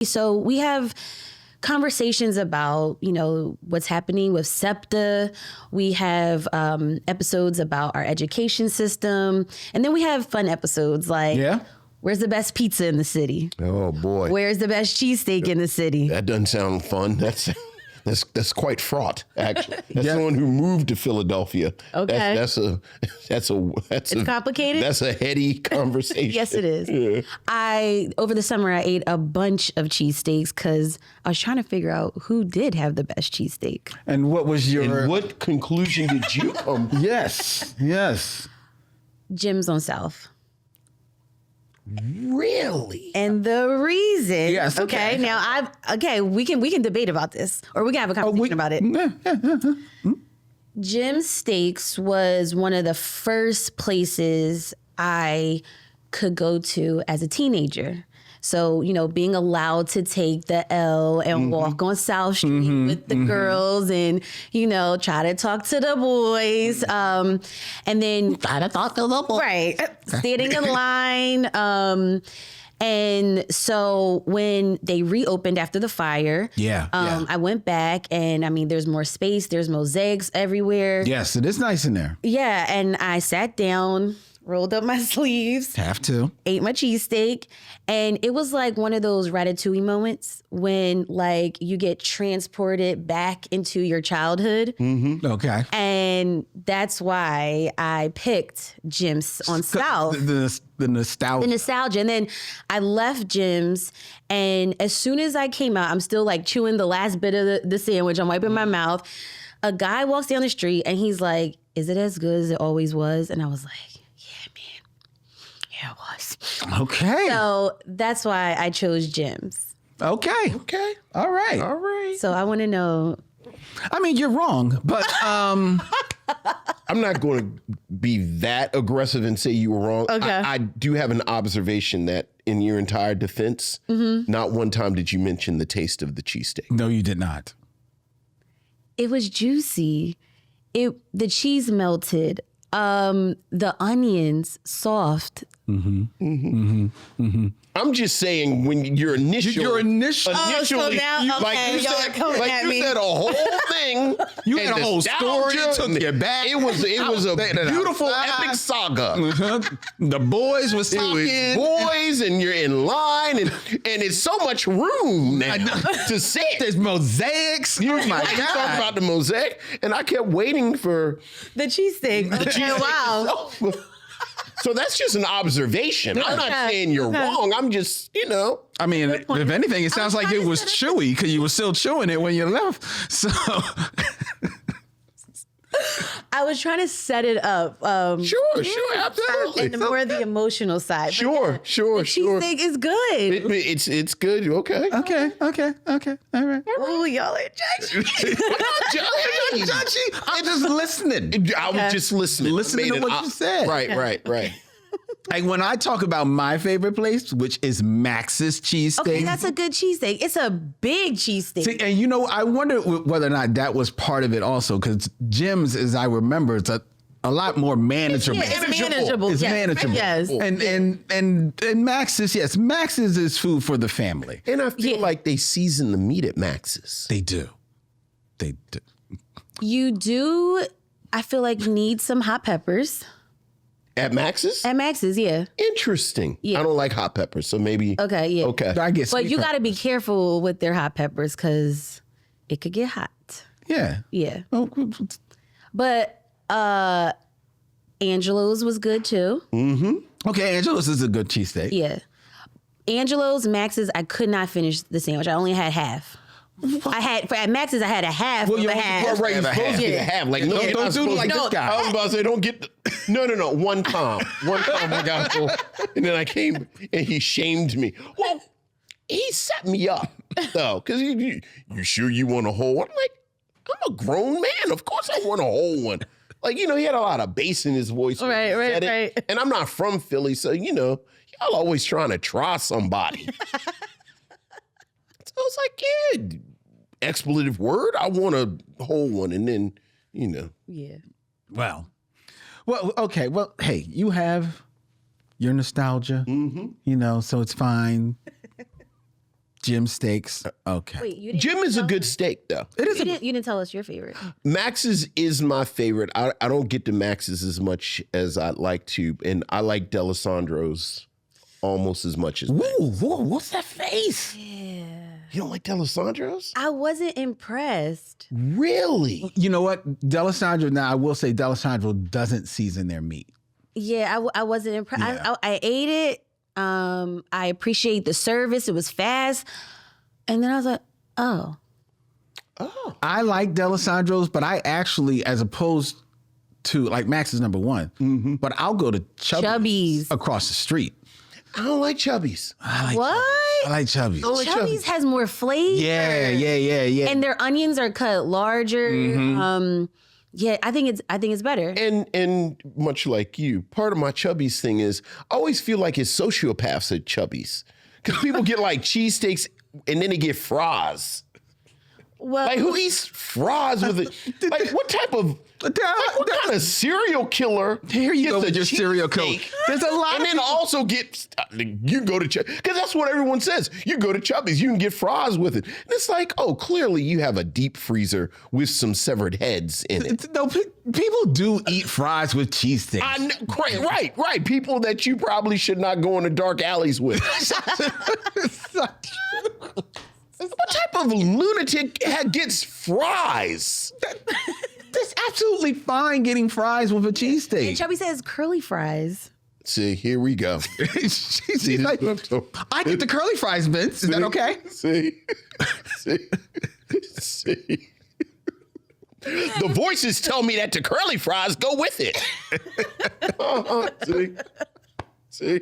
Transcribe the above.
So we have conversations about, what's happening with SEPTA. We have episodes about our education system. And then we have fun episodes like, where's the best pizza in the city? Oh, boy. Where's the best cheesesteak in the city? That doesn't sound fun. That's quite fraught, actually. That's someone who moved to Philadelphia. Okay. That's it's complicated. That's a heady conversation. Yes, it is. Yeah. Over the summer, I ate a bunch of cheesesteaks because I was trying to figure out who did have the best cheesesteak. And what was your... And what conclusion did you come to? Yes. Jim's on South. Really? And the reason, yes, okay. Now we can debate about this, or we can have a conversation about it. Jim's Steaks was one of the first places I could go to as a teenager. So, being allowed to take the L and walk on South Street with the girls and, try to talk to the boys. And then Try to talk to the boys. Right. Standing in line. And so when they reopened after the fire, I went back and there's more space. There's mosaics everywhere. Yes, it is nice in there. Yeah. And I sat down, rolled up my sleeves. Have to. Ate my cheesesteak. And it was like one of those Ratatouille moments when you get transported back into your childhood. Mm-hmm. Okay. And that's why I picked Jim's on South. The nostalgia. The nostalgia. And then I left Jim's, and as soon as I came out, I'm still chewing the last bit of the sandwich. I'm wiping my mouth. A guy walks down the street and he's like, "Is it as good as it always was?" And I was like, yeah, it was. Okay. So that's why I chose Jim's. Okay. All right. So I want to know. You're wrong, but I'm not going to be that aggressive and say you were wrong. Okay. I do have an observation that in your entire defense, not one time did you mention the taste of the cheesesteak. No, you did not. It was juicy. The cheese melted. The onions soft. I'm just saying when your initial so now, okay, you said a whole thing. You had a whole story. Took you back. It was a beautiful epic saga. The boys was talking. Boys, and you're in line, and it's so much room now to sit. There's mosaics. You talking about the mosaic, and I kept waiting for the cheesesteak. Okay, wow. So that's just an observation. I'm not saying you're wrong. I'm just, if anything, it sounds like it was chewy because you were still chewing it when you left. So I was trying to set it up. Sure, absolutely. And more the emotional side. Sure. The cheesesteak is good. It's good. Okay. All right. Oh, y'all are judgy. I'm not judgy. I'm just listening. I was just listening. Listening to what you said. Right. Like when I talk about my favorite place, which is Max's cheesesteak. Okay, that's a good cheesesteak. It's a big cheesesteak. See, and I wonder whether or not that was part of it also, because Jim's, as I remember, it's a lot more manageable. It's manageable. It's yes. manageable. Yes. And Max's, Max's is food for the family. And I feel like they season the meat at Max's. They do. You do, I feel like, need some hot peppers. At Max's? At Max's, yeah. Interesting. Yeah. I don't like hot peppers, so maybe. Okay, yeah. Okay. I guess. But you got to be careful with their hot peppers because it could get hot. Yeah. Yeah. Oh, but Angelo's was good too. okay, Angelo's is a good cheesesteak. Yeah. Angelo's, Max's, I could not finish the sandwich. I only had half. At Max's, I had a half of a half. You're right, you're supposed to get a half. Like, don't do it like this guy. I was about to say, don't get no. One time I got full, and then I came, and he shamed me. Well, he set me up, though, because you sure you want a whole one? I'm like, I'm a grown man. Of course I want a whole one. Like, he had a lot of bass in his voice. Right. And I'm not from Philly, so, y'all always trying to try somebody. So I was like, yeah, expletive word. I want a whole one. And then, Yeah. Well, okay. Well, hey, you have your nostalgia, so it's fine. Jim steaks. Okay. Wait, you didn't Jim is a tell good us- steak, though. It is. You didn't tell us your favorite. Max's is my favorite. I don't get to Max's as much as I'd like to, and I like D'Alessandro's almost as much as Max. Whoa, what's that face? Yeah. You don't like D'Alessandro's? I wasn't impressed. Really? You know what? D'Alessandro, now I will say D'Alessandro doesn't season their meat. Yeah, I wasn't impressed. Yeah. I ate it. I appreciate the service. It was fast. And then I was like, oh. Oh. I like D'Alessandro's, but I actually, as opposed to, like, Max is number one, but I'll go to Chubby's across the street. I don't like Chubby's. What? I like Chubby's. like Chubby's has more flavor. Yeah. And their onions are cut larger. Yeah, I think it's better. And much like you, part of my Chubby's thing is I always feel like it's sociopaths at Chubby's. Because people get like cheesesteaks and then they get fries. Well, Like who eats fries with it? Like what type of what kind of serial killer? Here you go gets a with your serial killer. cheesesteak There's a lot and of then also get you go to Chubby's because that's what everyone says. You go to Chubby's, you can get fries with it. And it's like, oh, clearly you have a deep freezer with some severed heads in it. No, people do eat fries with cheesesteaks. I know, right. People that you probably should not go into dark alleys with. What type of lunatic gets fries? That's absolutely fine getting fries with a cheesesteak. and Chubby says curly fries. See, here we go. She's like, I get the curly fries, Vince. Is that okay? See. The voices tell me that the curly fries go with it. See.